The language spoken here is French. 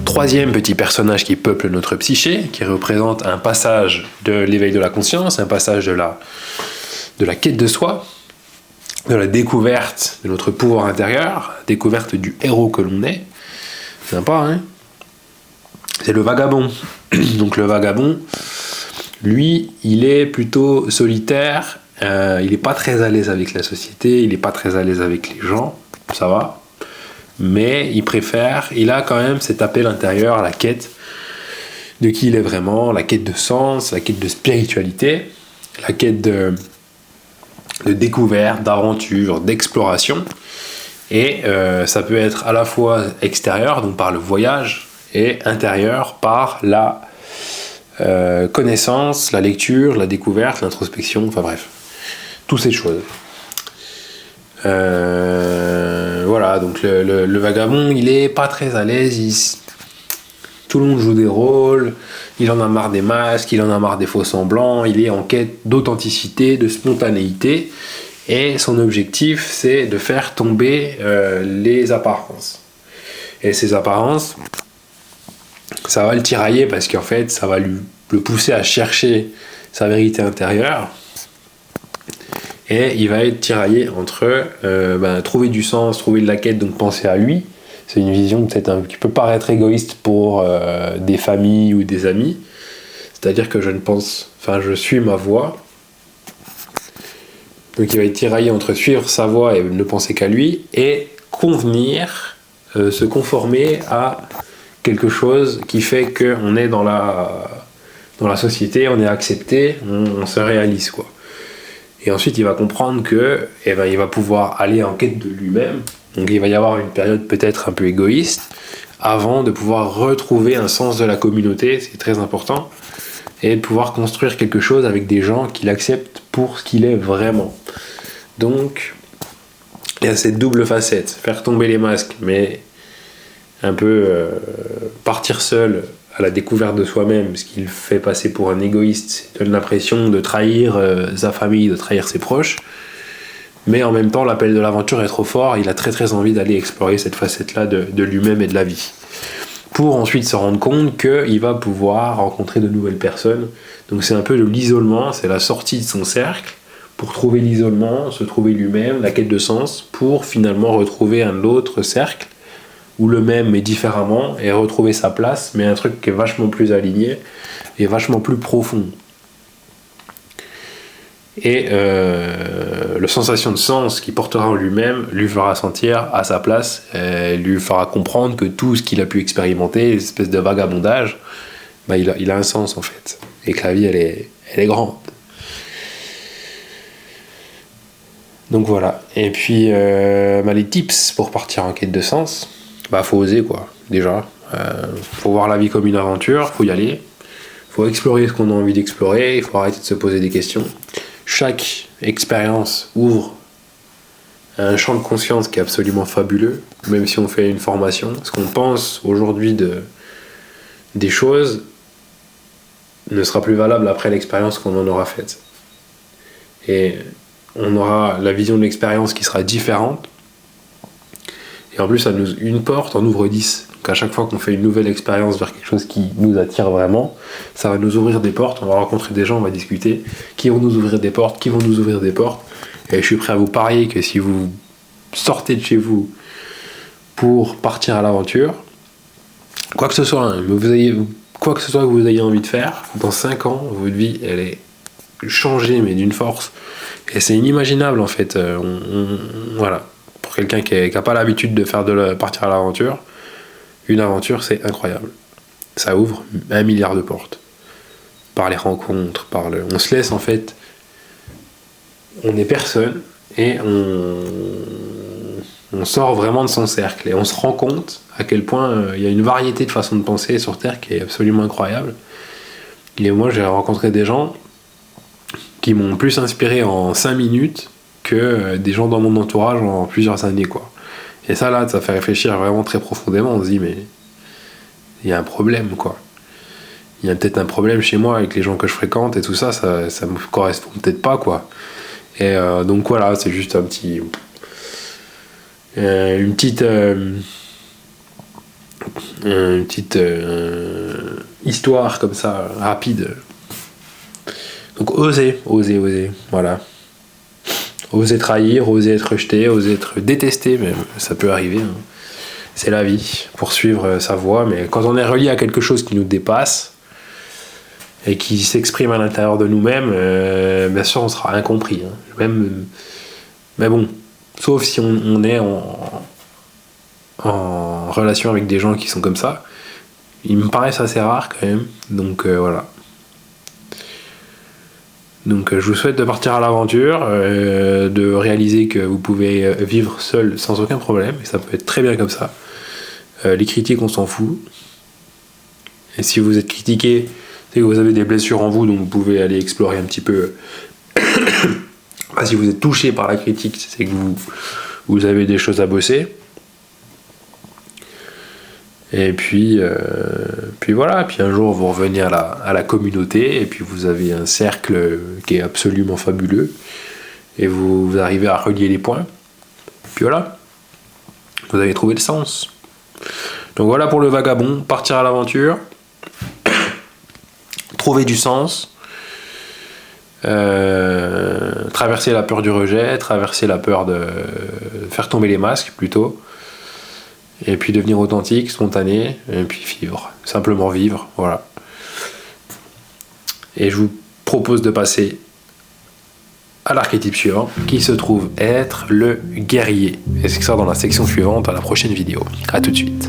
Troisième petit personnage qui peuple notre psyché, qui représente un passage de l'éveil de la conscience, un passage de la quête de soi, de la découverte de notre pouvoir intérieur, découverte du héros que l'on est. Sympa, hein? C'est le vagabond. Donc le vagabond, lui, il est plutôt solitaire, il n'est pas très à l'aise avec la société, il n'est pas très à l'aise avec les gens, ça va, mais il a quand même cet appel intérieur, la quête de qui il est vraiment, la quête de sens, la quête de spiritualité, la quête de découverte, d'aventure, d'exploration, et ça peut être à la fois extérieur, donc par le voyage, et intérieur par la connaissance, la lecture, la découverte, l'introspection, enfin bref, toutes ces choses. Voilà, donc le vagabond, il est pas très à l'aise, tout le monde joue des rôles, il en a marre des masques, il en a marre des faux semblants, il est en quête d'authenticité, de spontanéité, et son objectif, c'est de faire tomber les apparences. Et ces apparences, ça va le tirailler parce qu'en fait, ça va le pousser à chercher sa vérité intérieure. Et il va être tiraillé entre trouver du sens, trouver de la quête, donc penser à lui. C'est une vision peut-être qui peut paraître égoïste pour des familles ou des amis. C'est-à-dire que je suis ma voie. Donc il va être tiraillé entre suivre sa voie et ne penser qu'à lui, et se conformer à quelque chose qui fait qu'on est dans la société, on est accepté, on se réalise, quoi. Et ensuite, il va comprendre que il va pouvoir aller en quête de lui-même. Donc il va y avoir une période peut-être un peu égoïste avant de pouvoir retrouver un sens de la communauté, c'est très important, et de pouvoir construire quelque chose avec des gens qui l'acceptent pour ce qu'il est vraiment. Donc il y a cette double facette, faire tomber les masques, mais un peu partir seul à la découverte de soi-même, ce qu'il fait passer pour un égoïste, donne l'impression de trahir sa famille, de trahir ses proches, mais en même temps l'appel de l'aventure est trop fort, il a très très envie d'aller explorer cette facette-là de lui-même et de la vie, pour ensuite se rendre compte qu'il va pouvoir rencontrer de nouvelles personnes. Donc c'est un peu de l'isolement, c'est la sortie de son cercle, pour trouver l'isolement, se trouver lui-même, la quête de sens, pour finalement retrouver un autre cercle, ou le même mais différemment, et retrouver sa place, mais un truc qui est vachement plus aligné et vachement plus profond. Et la sensation de sens qu'il portera en lui-même lui fera sentir à sa place, lui fera comprendre que tout ce qu'il a pu expérimenter, l'espèce de vagabondage, il a un sens en fait, et que la vie elle est grande. Donc voilà. Et puis les tips pour partir en quête de sens, faut oser, quoi, déjà. Faut voir la vie comme une aventure, faut y aller, faut explorer ce qu'on a envie d'explorer, il faut arrêter de se poser des questions. Chaque expérience ouvre un champ de conscience qui est absolument fabuleux, même si on fait une formation. Ce qu'on pense aujourd'hui des choses ne sera plus valable après l'expérience qu'on en aura faite. Et on aura la vision de l'expérience qui sera différente. Et en plus, une porte en ouvre 10. Donc à chaque fois qu'on fait une nouvelle expérience vers quelque chose qui nous attire vraiment, ça va nous ouvrir des portes, on va rencontrer des gens, on va discuter, qui vont nous ouvrir des portes. Et je suis prêt à vous parier que si vous sortez de chez vous pour partir à l'aventure, quoi que ce soit que vous ayez envie de faire, dans 5 ans, votre vie, elle est changée, mais d'une force. Et c'est inimaginable, en fait. Voilà. Pour quelqu'un qui n'a pas l'habitude de partir à l'aventure, une aventure, c'est incroyable. Ça ouvre 1 milliard de portes. Par les rencontres, on se laisse, en fait... On est personne, et on sort vraiment de son cercle. Et on se rend compte à quel point il y a une variété de façons de penser sur Terre qui est absolument incroyable. Et moi, j'ai rencontré des gens qui m'ont plus inspiré en 5 minutes que des gens dans mon entourage en plusieurs années, quoi. Et ça, là, ça fait réfléchir vraiment très profondément. On se dit, mais il y a un problème, quoi. Il y a peut-être un problème chez moi avec les gens que je fréquente et tout ça, ça me correspond peut-être pas, quoi. Et donc voilà, c'est juste une petite une petite histoire comme ça, rapide. Donc oser, voilà. Oser trahir, oser être rejeté, oser être détesté, même, ça peut arriver. Hein. C'est la vie, poursuivre sa voie, mais quand on est relié à quelque chose qui nous dépasse et qui s'exprime à l'intérieur de nous-mêmes, bien sûr on sera incompris. Hein. Mais bon, sauf si on est en relation avec des gens qui sont comme ça, ils me paraissent assez rares quand même, donc voilà. Donc je vous souhaite de partir à l'aventure, de réaliser que vous pouvez vivre seul sans aucun problème, et ça peut être très bien comme ça. Les critiques, on s'en fout. Et si vous êtes critiqué, c'est que vous avez des blessures en vous, donc vous pouvez aller explorer un petit peu. Si vous êtes touché par la critique, c'est que vous avez des choses à bosser. Et puis voilà, puis un jour vous revenez à la communauté, et puis vous avez un cercle qui est absolument fabuleux, et vous arrivez à relier les points. Puis voilà, vous avez trouvé le sens. Donc voilà pour le vagabond, partir à l'aventure, trouver du sens, traverser la peur du rejet, traverser la peur de faire tomber les masques plutôt, et puis devenir authentique, spontané, et puis vivre, simplement vivre, voilà. Et je vous propose de passer à l'archétype suivant, qui se trouve être le guerrier. Et c'est ça dans la section suivante, dans la prochaine vidéo. A tout de suite.